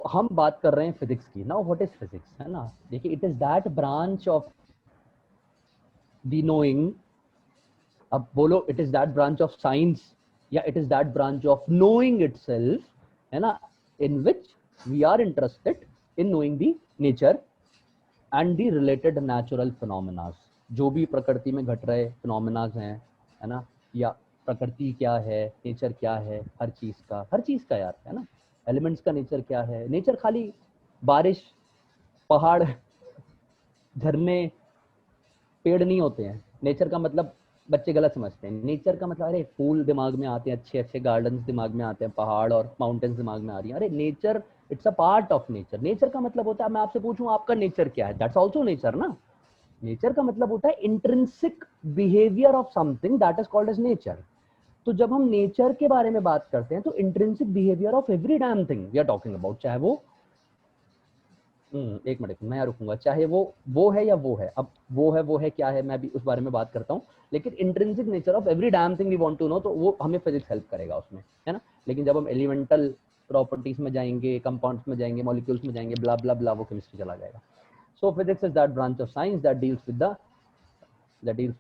हम बात कर रहे हैं फिजिक्स की। नाउ व्हाट इज फिजिक्स, है ना। देखिए, it is that branch of the knowing. अब बोलो, it is that branch of science या it is that branch of knowing itself, है ना, in which we are interested in knowing the nature and the related natural phenomena. जो भी प्रकृति में घट रहे फिनोमेनाज हैं, है ना, या प्रकृति क्या है, नेचर क्या है, हर चीज का यार, है ना। एलिमेंट्स का नेचर क्या है। नेचर खाली बारिश, पहाड़, झरने, पेड़ नहीं होते हैं। नेचर का मतलब बच्चे गलत समझते हैं। नेचर का मतलब, अरे फूल दिमाग में आते हैं, अच्छे अच्छे गार्डन्स दिमाग में आते हैं, पहाड़ और माउंटेन्स दिमाग में आ रही है। अरे nature, it's a part of nature. Nature का मतलब होता है, मैं आपसे पूछूं आपका नेचर क्या है, दैट्स ऑल्सो नेचर ना। नेचर का मतलब होता है intrinsic behaviour of something, that is called as nature. तो जब हम नेचर के बारे में बात करते हैं तो intrinsic behaviour of every damn thing we are talking about, चाहे वो एक मिनट मैं रुकूंगा, चाहे वो है या वो है। अब वो है क्या है, मैं भी उस बारे में बात करता हूँ, लेकिन intrinsic nature of every damn thing we want to know, तो वो हमें फिजिक्स हेल्प करेगा उसमें, है ना। लेकिन जब हम एलिमेंटल प्रॉपर्टीज में जाएंगे, कंपाउंड्स में जाएंगे, मॉलिक्यूल्स में जाएंगे, ब्ला ब्ला ब्ला, वो केमिस्ट्री चला जाएगा। सो physics is that branch of science that deals with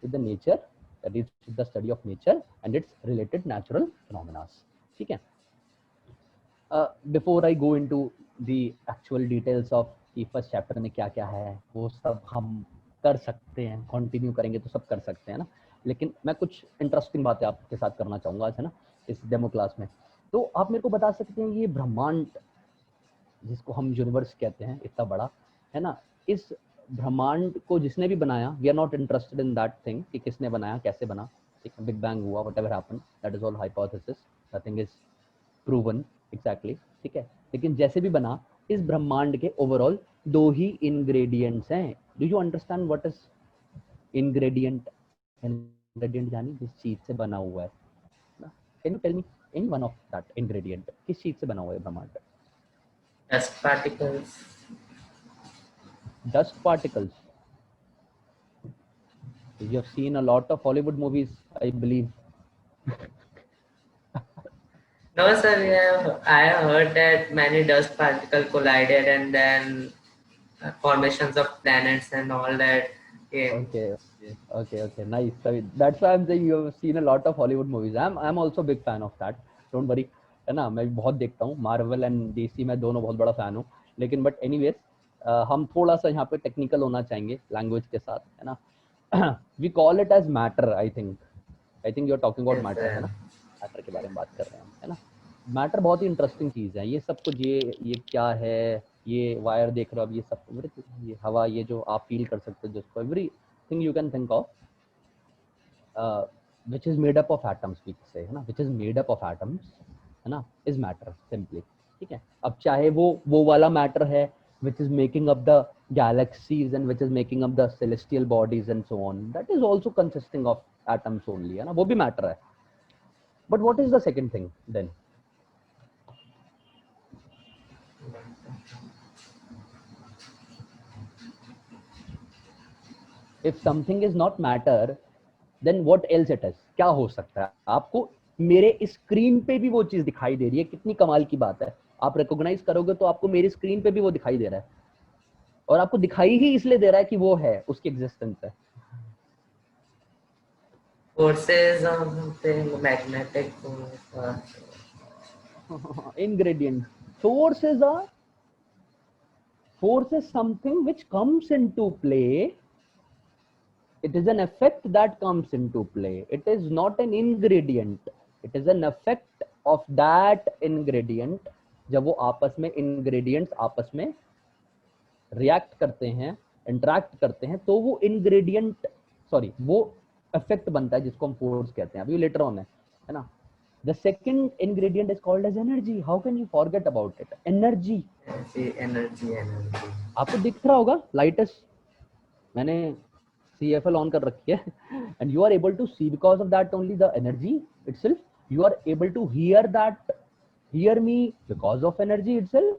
the nature, that deals with the study of nature and its related natural phenomena. ठीक है। Before I go into the actual details of कि first chapter में क्या क्या है, वो सब हम कर सकते हैं, कंटिन्यू करेंगे तो सब कर सकते हैं ना। लेकिन मैं कुछ इंटरेस्टिंग बातें आपके साथ करना चाहूँगा आज, है ना, इस डेमो क्लास में। तो आप मेरे को बता सकते हैं, ये ब्रह्मांड जिसको हम यूनिवर्स कहते हैं, इतना बड़ा, है ना, इस ब्रह्मांड को जिसने भी बनाया, we are not interested in that thing कि किसने बनाया, कैसे बना, ठीक है, बिग बैंग हुआ, whatever happened, that is all hypothesis, nothing is proven exactly, ठीक है। लेकिन जैसे भी बना, इस ब्रह्मांड के ओवरऑल दो ही इंग्रेडिएंट्स हैं। Do you understand what is ingredient? Ingredient यानी जिस चीज से बना हुआ है ना। Can you tell me any one of that ingredient, किस चीज से बना हुआ है ब्रह्मांड? Dust particles. Dust particles. You have seen a lot of Hollywood movies, I believe. No, sir. I have heard that many dust particles collided and then formations of planets and all that. Yeah. Okay, nice. So that's why I'm saying you have seen a lot of Hollywood movies. I'm also a big fan of that. Don't worry, है ना, मैं बहुत देखता हूँ, Marvel and DC, मैं दोनों बहुत बड़ा फैन हूँ। लेकिन बट एनीवेज, हम थोड़ा सा यहाँ पे टेक्निकल होना चाहेंगे लैंग्वेज के साथ, है ना। We call it as matter, I think you are talking about Yes, matter, है sir. ना। मैटर के बारे में बात कर रहे हैं हम, है ना। मैटर बहुत ही इंटरेस्टिंग चीज़ है। ये सब कुछ, ये क्या है, ये वायर देख रहे हो अब, ये सब, ये हवा, ये जो आप फील कर सकते हो, जिसको everything you can think of, which is made up of atoms, we say, है ना, which is made up of atoms, है ना, इज मैटर सिंपली, ठीक है। अब चाहे वो वाला मैटर है which is making up the galaxies and which is making up the celestial bodies and so on, that is also consisting of atoms only, है ना, वो भी मैटर है। but what is the second thing then? if something is not matter, then what else it is? क्या हो सकता है? आपको मेरे स्क्रीन पे भी वो चीज दिखाई दे रही है, कितनी कमाल की बात है। आप रिकॉग्नाइज करोगे तो आपको मेरी स्क्रीन पे भी वो दिखाई दे रहा है, और आपको दिखाई ही इसलिए दे रहा है कि वो है, उसकी एग्जिस्टेंस है। Forces or something, magnetic force. ingredient. Force is something which comes into play. It is an effect that comes into play. It is not an ingredient. It is an effect of that ingredient. जब वो आपस में ingredients आपस में react करते हैं, interact करते हैं, तो वो इंग्रेडिएंट, सॉरी, वो इफेक्ट बनता है जिसको हम फोर्स कहते हैं। अभी लेटर ऑन है ना। The second ingredient is called as energy. How can you forget about it? Energy. Energy. आपको दिख रहा होगा लाइटस, मैंने CFL ऑन कर रखी है, and you are able to see because of that only the energy itself. You are able to hear me because of energy itself.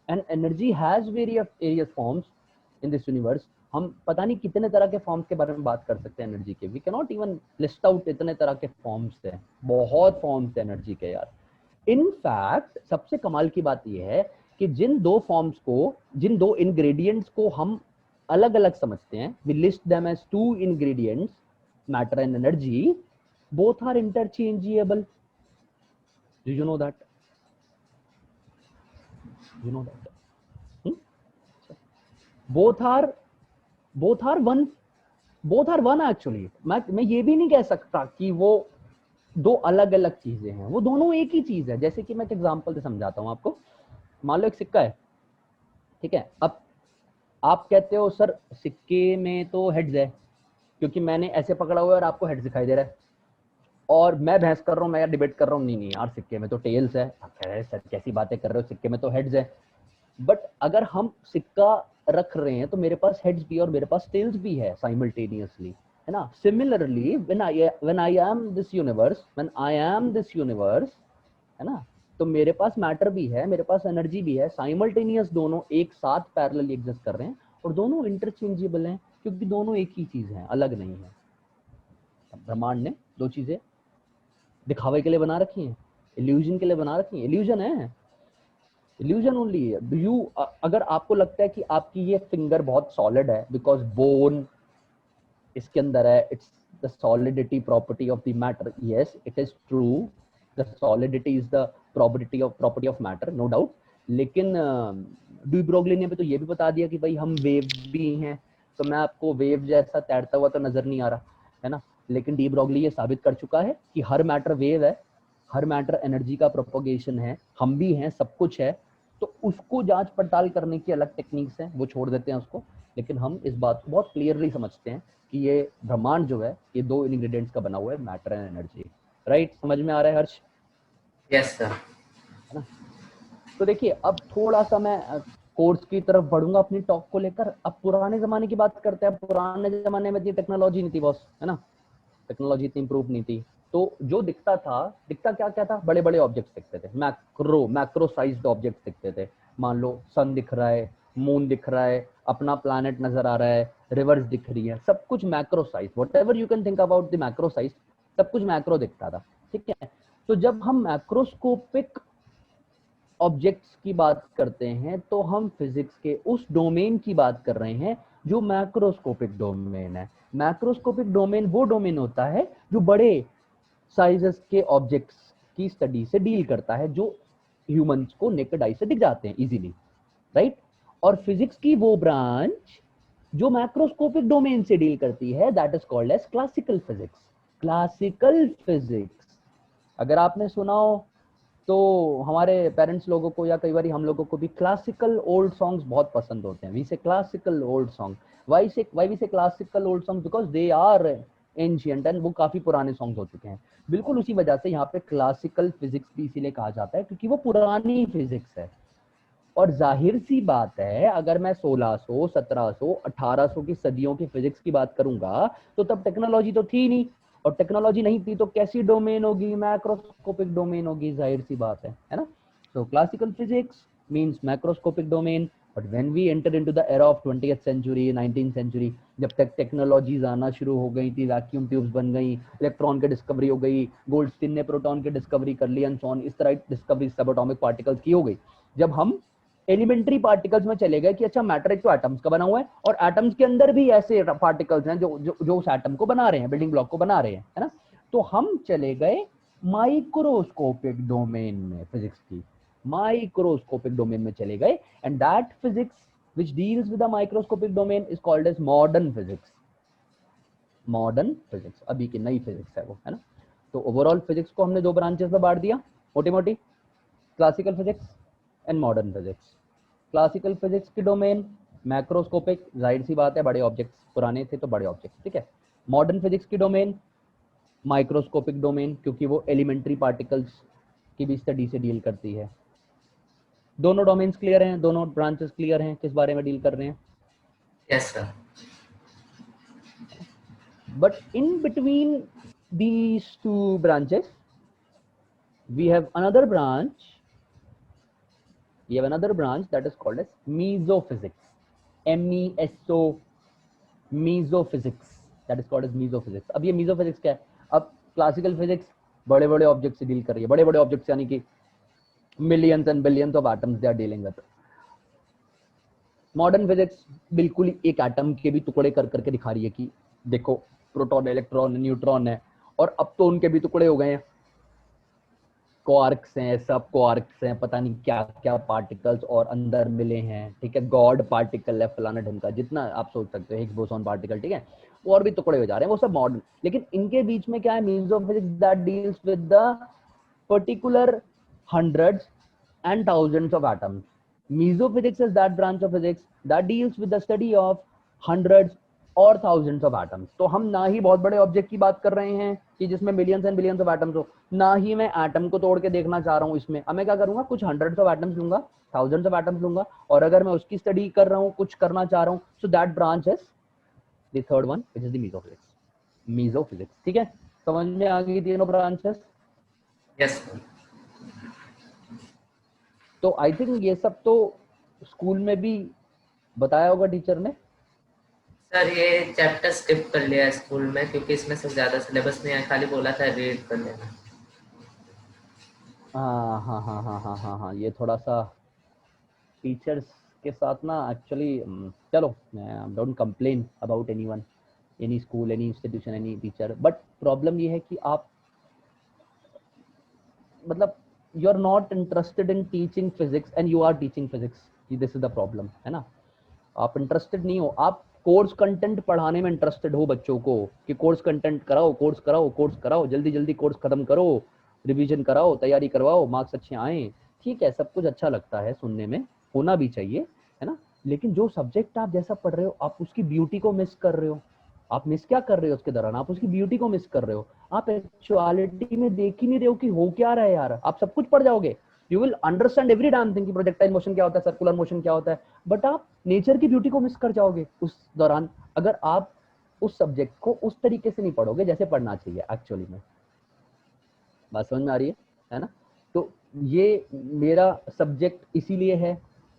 And energy has various forms in this universe. हम पता नहीं कितने तरह के forms के बारे में बात कर सकते हैं एनर्जी के। We can not even list out, इतने तरह के फॉर्म्स हैं, बहुत फॉर्म्स है एनर्जी के यार। इन फैक्ट सबसे कमाल की बात यह है कि जिन दो फॉर्म्स को, जिन दो इंग्रेडिएंट्स को हम अलग अलग समझते हैं, we list them as two ingredients, matter and energy, both are interchangeable. Do you know that? You know that? both are one actually. मैं ये भी नहीं कह सकता कि वो दो अलग अलग चीजें हैं, वो दोनों एक ही चीज है. जैसे कि मैं एक एग्जांपल से समझाता हूं आपको. मान लो एक सिक्का है, ठीक है. अब आप कहते हो सर सिक्के में तो हेड्स है, क्योंकि मैंने ऐसे पकड़ा हुआ है और आपको हेड्स दिखाई दे रहा है, और मैं बहस कर रहा हूँ, मैं यार डिबेट कर रहा हूँ, नहीं नहीं यार सिक्के में तो टेल्स है. आप कह रहे हैं सर कैसी बातें कर रहे हो, सिक्के में तो हेड्स है. बट अगर हम सिक्का रख रहे हैं तो मेरे पास हेड्स भी और मेरे पास टेल्स भी है साइमल्टेनियसली, है ना. Similarly when I am this universe, है ना, तो मेरे पास मैटर भी है, मेरे पास एनर्जी भी है. साइमल्टेनियस दोनों एक साथ पैरेलली एग्जिस्ट कर रहे हैं और दोनों इंटरचेंजेबल हैं, क्योंकि दोनों एक ही चीज है, अलग नहीं है. ब्रह्मांड ने दो चीजें दिखावे के लिए बना रखी हैं, इल्यूजन के लिए बना रखी हैं. इल्यूजन है, इल्यूजन ओनली है. अगर आपको लगता है कि आपकी ये फिंगर बहुत सॉलिड है बिकॉज बोन इसके अंदर है, it's the solidity property of the matter. Yes it is true, the solidity is the property of matter, no doubt. लेकिन डी ब्रोगली ने भी तो ये भी बता दिया कि भाई हम वेव भी हैं, तो मैं आपको वेव जैसा तैरता हुआ तो नजर नहीं आ रहा, है ना. लेकिन डी ब्रोगली ये साबित कर चुका है कि हर मैटर वेव है, हर मैटर एनर्जी का प्रोपोगेशन है, हम भी हैं, सब कुछ है. तो उसको जांच पड़ताल करने की अलग टेक्निक्स हैं, वो छोड़ देते हैं उसको. लेकिन हम इस बात को बहुत क्लियरली समझते हैं कि ये ब्रह्मांड जो है ये दो इंग्रेडिएंट्स का बना हुआ है, मैटर एंड एनर्जी. राइट, समझ में आ रहा है हर्ष? Yes sir. है ना. तो देखिए अब थोड़ा सा मैं कोर्स की तरफ बढ़ूंगा अपनी टॉक को लेकर. अब पुराने जमाने की बात करते हैं. पुराने जमाने में इतनी टेक्नोलॉजी नहीं थी बॉस, है ना. टेक्नोलॉजी इतनी इंप्रूव नहीं थी, तो जो दिखता क्या था, बड़े बड़े ऑब्जेक्ट्स दिखते थे, मैक्रो साइज्ड ऑब्जेक्ट्स दिखते थे. मान लो सन दिख रहा है, मून दिख रहा है, अपना प्लैनेट नजर आ रहा है, रिवर्स दिख रही है, सब कुछ macro size, whatever you can think about the macro size, सब कुछ मैक्रो दिखता था. ठीक है. तो जब हम मैक्रोस्कोपिक ऑब्जेक्ट्स की बात करते हैं तो हम फिजिक्स के उस डोमेन की बात कर रहे हैं जो मैक्रोस्कोपिक डोमेन है. मैक्रोस्कोपिक डोमेन वो डोमेन होता है जो बड़े साइजेस के ऑब्जेक्ट्स की स्टडी से डील करता है, जो ह्यूमंस को नेकेड आई से दिख जाते हैं इजीली, राइट. और फिजिक्स की वो ब्रांच जो मैक्रोस्कोपिक डोमेन से डील करती है, that is called as classical physics. Classical physics अगर आपने सुना हो तो हमारे पेरेंट्स लोगों को या कई बार हम लोगों को भी क्लासिकल ओल्ड सॉन्ग्स बहुत पसंद होते हैं. We say classical old song. Why we say classical old song? Because they are ancient and वो काफी पुराने सॉन्ग्स हो चुके हैं. बिल्कुल उसी वजह से यहाँ पे क्लासिकल फिजिक्स भी इसीलिए कहा जाता है क्योंकि वो पुरानी फिजिक्स है. और जाहिर सी बात है अगर मैं 1600, 1700, 1800 की सदियों की फिजिक्स की बात करूंगा तो तब टेक्नोलॉजी तो थी नहीं, और टेक्नोलॉजी नहीं थी तो कैसी डोमेन होगी? मैक्रोस्कोपिक डोमेन होगी, जाहिर सी बात है ना. So classical physics means macroscopic domain. But when we enter into the era of 20th century, 19th century, जब तक टेक्नोलॉजीज आना शुरू हो गई थी, वैक्यूम ट्यूब्स बन गई, इलेक्ट्रॉन की डिस्कवरी हो गई, गोल्डस्टीन ने प्रोटॉन की डिस्कवरी कर ली, एंड सो ऑन, इस तरह डिस्कवरी सब एटॉमिक पार्टिकल्स की हो गई. जब हम एलिमेंट्री पार्टिकल्स में चले गए कि अच्छा मैटर एक तो एटम्स का बना हुआ है और एटम्स के अंदर भी ऐसे पार्टिकल्स हैं जो उस एटम को बना रहे हैं, बिल्डिंग ब्लॉक को बना रहे हैं, है ना. तो हम चले गए माइक्रोस्कोपिक डोमेन में, फिजिक्स की माइक्रोस्कोपिक डोमेन में चले गए. And that physics which deals with the microscopic domain is called as modern physics. Modern physics अभी की नई फिजिक्स है वो, है ना. तो ओवरऑल फिजिक्स को हमने दो ब्रांचेस में बांट दिया मोटी मोटी, classical physics and modern physics. Classical physics की डोमेन मैक्रोस्कोपिक, जाहिर सी बात है बड़े ऑब्जेक्ट्स, पुराने थे तो बड़े ऑब्जेक्ट्स, ठीक है. मॉडर्न फिजिक्स की डोमेन माइक्रोस्कोपिक डोमेन, क्योंकि वो एलिमेंट्री पार्टिकल्स की भी स्टडी से डील करती है. दोनों डोमेन्स क्लियर हैं, दोनों ब्रांचेस क्लियर हैं किस बारे में डील कर रहे हैं? Yes sir. But in between these two branches, we have another branch. We have another branch that is called as mesophysics. M-E-S-O, mesophysics. That is called as mesophysics. अब ये mesophysics क्या है? अब क्लासिकल फिजिक्स बड़े बड़े object से deal कर रही है. बड़े बड़े ऑब्जेक्ट्स यानी कि millions and billions of atoms they are dealing with. Modern physics बिल्कुल ही एक एटम के भी टुकड़े कर करके दिखा रही है कि देखो प्रोटॉन, इलेक्ट्रॉन, न्यूट्रॉन है, और अब तो उनके भी टुकड़े हो गए हैं, क्वार्क्स हैं, सब क्वार्क्स हैं, पता नहीं क्या क्या पार्टिकल्स और अंदर मिले हैं, ठीक है, गॉड पार्टिकल है फलाना ढंग का, जितना आप सोच सकते हो, हिग्स बोसॉन पार्टिकल, ठीक है, वो और भी टुकड़े हो जा रहे हैं, वो सब मॉडर्न। लेकिन इनके बीच में क्या है, means of physics that deals with the particular hundreds and thousands of atoms. Mesophysics is that branch of physics that deals with the study of hundreds और thousands of atoms. तो हम ना ही बहुत बड़े ऑब्जेक्ट की बात कर रहे हैं कि जिसमें millions and billions of atoms हो, ना ही मैं एटम को तोड़ के देखना चाह रहा हूँ इसमें। अब मैं क्या करूंगा, कुछ हंड्रेड्स ऑफ एटम्स लूंगा, थाउजेंड्स ऑफ एटम्स लूंगा, और अगर मैं उसकी स्टडी कर रहा हूँ, कुछ करना चाह रहा हूँ, so that branch is the third one which is the mesophysics. Mesophysics, ठीक है, समझ में आ गई तीनों ब्रांचेस? यस तो आई थिंक ये सब तो स्कूल में भी बताया होगा टीचर ने। सर, ये चैप्टर स्किप कर लिया है स्कूल में क्योंकि इसमें से ज्यादा सिलेबस नहीं है, खाली बोला था रीड कर लेना। हाँ हाँ हाँ हाँ हाँ हाँ हाँ, ये थोड़ा सा टीचर्स के साथ ना एक्चुअली, चलो मैं don't complain about anyone, any school, any institution, any teacher, but problem ये है कि आप मतलब you are not interested in teaching physics and you are teaching physics, this is the problem, है ना। आप इंटरेस्टेड नहीं हो, आप कोर्स कंटेंट पढ़ाने में इंटरेस्टेड हो बच्चों को कि कोर्स कंटेंट कराओ, कोर्स कराओ, कोर्स कराओ, जल्दी जल्दी कोर्स खत्म करो, रिवीजन कराओ, तैयारी करवाओ, मार्क्स अच्छे आए, ठीक है, सब कुछ अच्छा लगता है सुनने में, होना भी चाहिए, है ना। लेकिन जो सब्जेक्ट आप जैसा पढ़ रहे हो, आप उसकी ब्यूटी को मिस कर रहे हो। आप मिस क्या कर रहे हो उसके दौरान, आप उसकी ब्यूटी को मिस कर रहे हो। आप एक्चुअलिटी में देख ही नहीं रहे हो कि हो क्या रहा है यार। आप सब कुछ पढ़ जाओगे, you will understand every damn thing कि प्रोजेक्टाइल मोशन क्या होता है, सर्कुलर मोशन क्या होता है, बट आप नेचर की ब्यूटी को मिस कर जाओगे उस दौरान, अगर आप उस सब्जेक्ट को उस तरीके से नहीं पढ़ोगे जैसे पढ़ना चाहिए एक्चुअली में। बात समझ में आ रही है ना। तो ये मेरा सब्जेक्ट इसीलिए है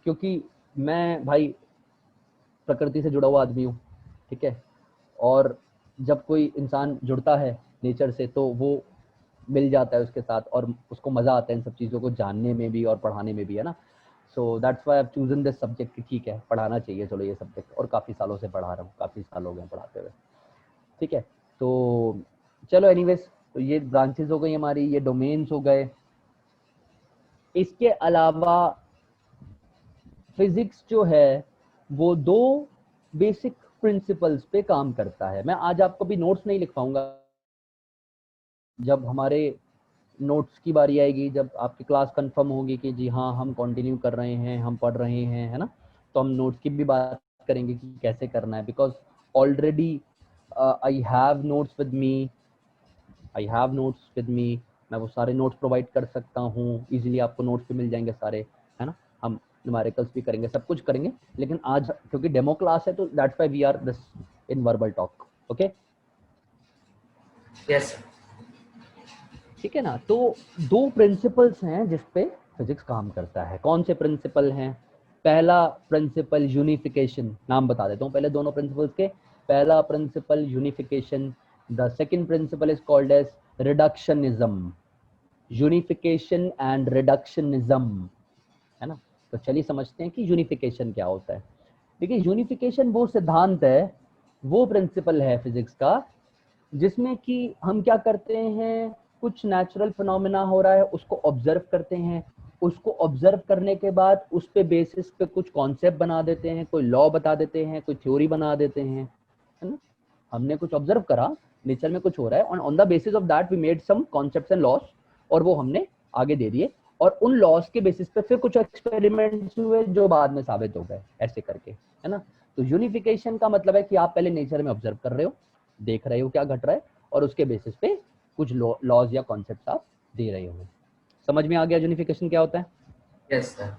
क्योंकि मैं भाई प्रकृति से जुड़ा हुआ आदमी हूँ, ठीक है, और जब कोई इंसान जुड़ता है नेचर से तो वो मिल जाता है उसके साथ, और उसको मजा आता है इन सब चीज़ों को जानने में भी और पढ़ाने में भी, है ना। So that's why I have chosen this subject, ठीक है पढ़ाना चाहिए, चलो ये सब्जेक्ट, और काफ़ी सालों से पढ़ा रहा हूँ, काफ़ी साल हो गए पढ़ाते हुए, ठीक है। तो चलो एनीवेज, तो ये ब्रांचेस हो गई हमारी, ये डोमेन्स हो गए। इसके अलावा फिजिक्स जो है वो दो बेसिक प्रिंसिपल्स पे काम करता है। मैं आज आपको भी नोट्स नहीं लिख पाऊंगा, जब हमारे नोट्स की बारी आएगी, जब आपकी क्लास कंफर्म होगी कि जी हाँ हम कंटिन्यू कर रहे हैं, हम पढ़ रहे हैं, है ना, तो हम नोट्स की भी बात करेंगे कि कैसे करना है, because already I have notes with me, मैं वो सारे नोट्स प्रोवाइड कर सकता हूँ इजीली, आपको नोट्स भी मिल जाएंगे सारे, है ना। हम न्यूमेरिकल्स भी करेंगे, सब कुछ करेंगे, लेकिन आज क्योंकि डेमो क्लास है तो that's why we are this in verbal talk, okay. Yes ठीक है ना। तो दो प्रिंसिपल्स हैं जिस पे फिजिक्स काम करता है। कौन से प्रिंसिपल हैं? पहला प्रिंसिपल यूनिफिकेशन, नाम बता देता हूँ पहले दोनों प्रिंसिपल्स के। पहला principle unification, the second principle is called as reductionism. Unification and reductionism, है ना। तो चलिए समझते हैं कि यूनिफिकेशन क्या होता है। देखिए यूनिफिकेशन वो सिद्धांत है, वो प्रिंसिपल है फिजिक्स का, जिसमें कि हम क्या करते हैं, कुछ नेचुरल फिनोमेना हो रहा है उसको ऑब्जर्व करते हैं, उसको ऑब्जर्व करने के बाद उस पे बेसिस पे कुछ कॉन्सेप्ट बना देते हैं, कोई लॉ बता देते हैं, कोई थ्योरी बना देते हैं, है ना। हमने कुछ ऑब्जर्व करा, नेचर में कुछ हो रहा है, on the basis of that we made some concepts and laws, और वो हमने आगे दे दिए, और उन लॉस के बेसिस पे फिर कुछ एक्सपेरिमेंट्स हुए जो बाद में साबित हो गए, ऐसे करके, है ना। तो यूनिफिकेशन का मतलब है कि आप पहले नेचर में ऑब्जर्व कर रहे हो, देख रहे हो क्या घट रहा है, और उसके बेसिस पे कुछ लॉज या कॉन्सेप्ट आप दे रहे हो। समझ में आ गया यूनिफिकेशन क्या होता है? Yes sir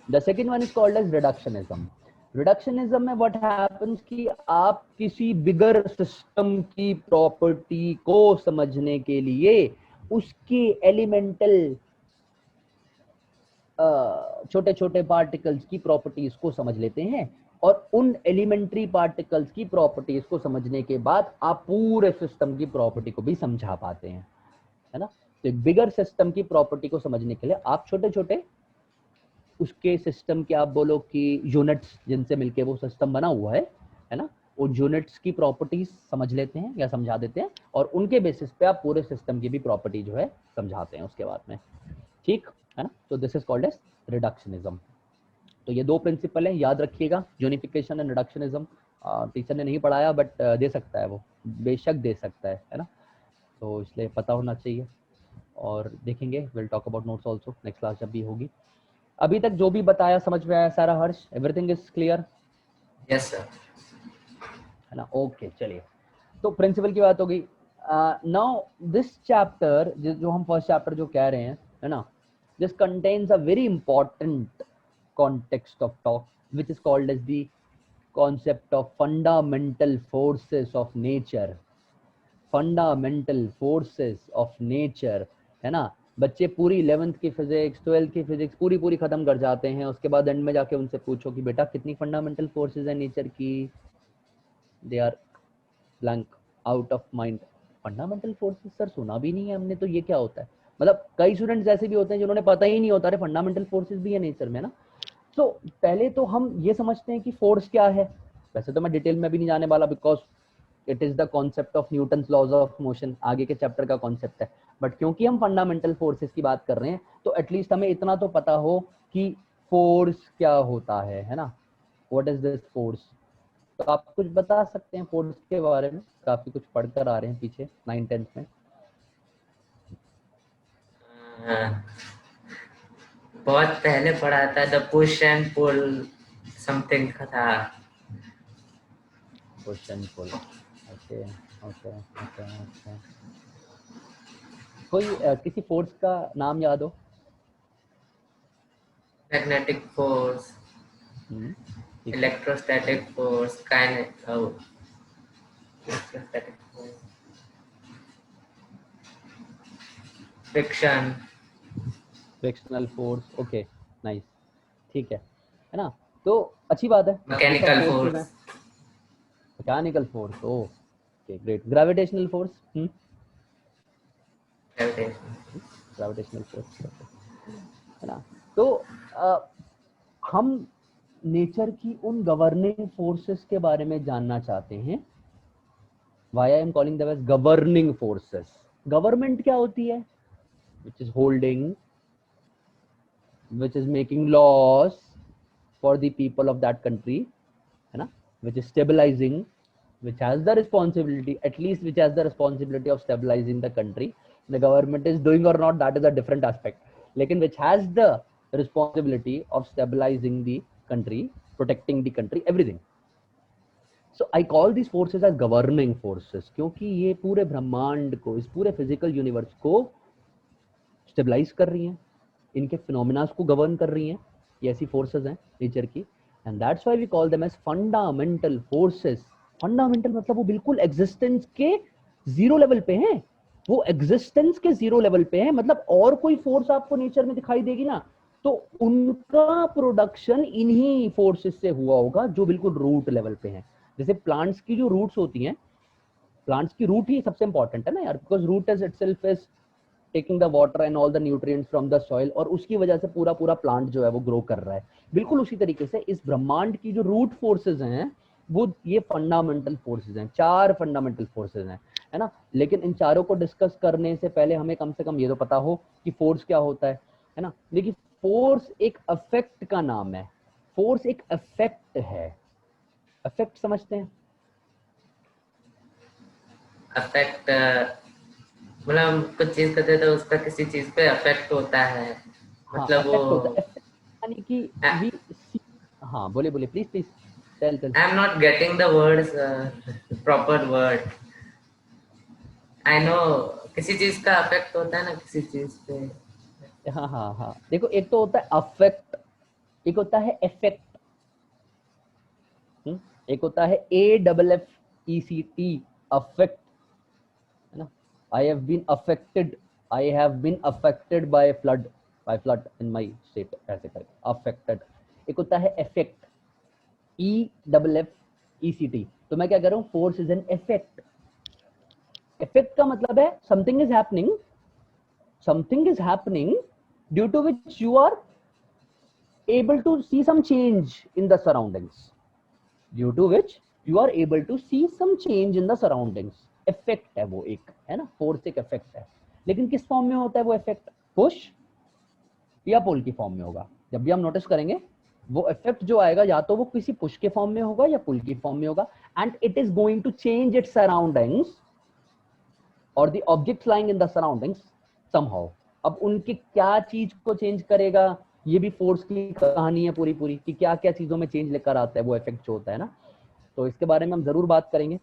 the second one is called as reductionism. Reductionism में व्हाट हैपेंस कि आप किसी बिगर सिस्टम की प्रॉपर्टी को समझने के लिए उसकी एलिमेंटल छोटे छोटे पार्टिकल्स की प्रॉपर्टीज को समझ लेते हैं, और उन एलिमेंट्री पार्टिकल्स की प्रॉपर्टीज को समझने के बाद आप पूरे सिस्टम की प्रॉपर्टी को भी समझा पाते हैं, है ना। तो बिगर सिस्टम की प्रॉपर्टी को समझने के लिए आप छोटे छोटे उसके सिस्टम के आप बोलो कि यूनिट्स जिनसे मिलके वो सिस्टम बना हुआ है ना, वो यूनिट्स की प्रॉपर्टीज समझ लेते हैं या समझा देते हैं, और उनके बेसिस पे आप पूरे सिस्टम की भी प्रॉपर्टी जो है समझाते हैं उसके बाद में, ठीक है ना। तो this is called as reductionism. तो ये दो प्रिंसिपल है, याद रखिएगा, यूनिफिकेशन एंड रिडक्शनिज्म। टीचर ने नहीं पढ़ाया बट दे सकता है, वो बेशक दे सकता है ना, तो इसलिए पता होना चाहिए। और देखेंगे, will talk about notes also next class जब भी होगी। अभी तक जो भी बताया समझ में आया सारा Harsh? Everything is clear? Yes sir. है ना, ओके चलिए। तो प्रिंसिपल की बात हो गई। नाउ दिस चैप्टर जो हम फर्स्ट चैप्टर जो कह रहे हैं, है ना, this contains a very important context of talk which is called as the concept of fundamental forces of nature। Fundamental forces of nature, है ना। बच्चे पूरी 11th की फिजिक्स 12th की फिजिक्स पूरी खत्म कर जाते हैं, उसके बाद एंड में जाके उनसे पूछो कि बेटा कितनी फंडामेंटल फोर्सेस है नेचर की, they are blank, out of mind. Fundamental forces sir सुना भी नहीं है हमने, तो ये क्या होता है? मतलब कई स्टूडेंट्स ऐसे भी होते हैं जिन्होंने पता ही नहीं होता, अरे फंडामेंटल फोर्सेस भी है नेचर में ना। तो पहले तो हम ये समझते हैं कि फोर्स क्या है। वैसे तो मैं डिटेल में भी नहीं जाने वाला, because it is the concept of Newton's laws of motion, आगे के चैप्टर का कॉन्सेप्ट है। बट क्योंकि हम फंडामेंटल फोर्सेस की बात कर रहे हैं, तो एटलीस्ट हमें इतना तो पता हो कि फोर्स क्या होता है ना। What is this force? तो आप कुछ बता सकते हैं फोर्स के बारे में? काफी कुछ पढ़कर आ रहे हैं पीछे 9th-10th में। बहुत पहले पढ़ा था, the push and pull something था। Push and pull, okay okay okay okay. कोई किसी फोर्स का नाम याद हो? मैग्नेटिक फोर्स, ठीक है। Electrostatic force, electrostatic force, friction, frictional force, okay nice, ठीक है ना। तो अच्छी बात है, ये सब मैकेनिकल फोर्सेस हैं। Force, mechanical force, okay great. Gravitational force, gravitation. Gravitational force, है ना। तो हम नेचर की उन गवर्निंग फोर्सेस के बारे में जानना चाहते हैं। Why I am calling them as governing forces. Government क्या होती है? Which is holding, which is making laws for the people of that country, है ना, which is stabilizing, which has the responsibility, at least which has the responsibility of stabilizing the country. The government is doing or not, that is a different aspect, लेकिन which has the responsibility of stabilizing the country, protecting the country, everything. So I call these forces as governing forces, क्योंकि ये पूरे ब्रह्मांड को, इस पूरे physical universe को stabilise कर रही हैं, इनके फिनोमिनास को गवर्न कर रही हैं। ये ऐसी फोर्सेस हैं नेचर की, and that's why we call them as fundamental forces. Fundamental मतलब वो बिल्कुल एग्जिस्टेंस के जीरो लेवल पे हैं, वो एग्जिस्टेंस के जीरो लेवल पे हैं। मतलब और कोई फोर्स आपको नेचर में दिखाई देगी ना, तो उनका प्रोडक्शन इन्हीं फोर्सेस से हुआ होगा जो बिल्कुल रूट लेवल पे हैं। जैसे प्लांट्स की जो रूट्स होती हैं, प्लांट्स की रूट ही सबसे इंपॉर्टेंट है ना यार, because root is itself is taking the water and all the nutrients from the soil, और उसकी वजह से पूरा प्लांट जो है वो ग्रो कर रहा है। बिल्कुल उसी तरीके से इस ब्रह्मांड की जो रूट फोर्सेज हैं, वो ये फंडामेंटल फोर्सेज हैं। 4 फंडामेंटल फोर्सेज हैं, है ना। लेकिन इन चारों को डिस्कस करने से पहले हमें कम से कम ये तो पता हो कि फोर्स क्या होता है ना। देखिए, फोर्स एक अफेक्ट का नाम है। फोर्स एक अफेक्ट है। अफेक्ट समझते हैं? अफेक्ट मतलब हम कुछ चीज करते हैं तो उसका किसी चीज पे अफेक्ट होता है, हाँ, मतलब वो। अफेक्ट होता है। Effect यानी कि वी सी। हाँ, बोलिए बोलिए, please please tell. I am not getting the words, proper word. I know किसी चीज का अफेक्ट होता है ना किसी चीज पे। हाँ हाँ हाँ, देखो, एक तो होता है अफेक्ट, एक होता है इफेक्ट, एक होता है AFFECT, अफेक्ट, है ना। I have been affected, I have been affected by flood in my state, ऐसे करके अफेक्टेड। एक होता है इफेक्ट, EFFECT। तो मैं क्या कर रहा हूँ, force is an effect. Effect का मतलब है something is happening, something is happening due to which you are able to see some change in the surroundings, due to which you are able to see some change in the surroundings. Effect है वो एक, है ना, force एक effect है, लेकिन किस form में होता है वो इफेक्ट? पुश या पुल की फॉर्म में होगा? जब भी हम नोटिस करेंगे वो इफेक्ट जो आएगा या तो वो किसी पुश के फॉर्म में होगा या पुल की फॉर्म में होगा, and it is going to change its surroundings और the objects lying in the surroundings somehow. अब उनकी क्या चीज को चेंज करेगा, ये भी फोर्स की कहानी है पूरी पूरी, कि क्या क्या चीजों में चेंज लेकर आता है वो इफेक्ट जो होता है ना। तो इसके बारे में हम जरूर बात करेंगे।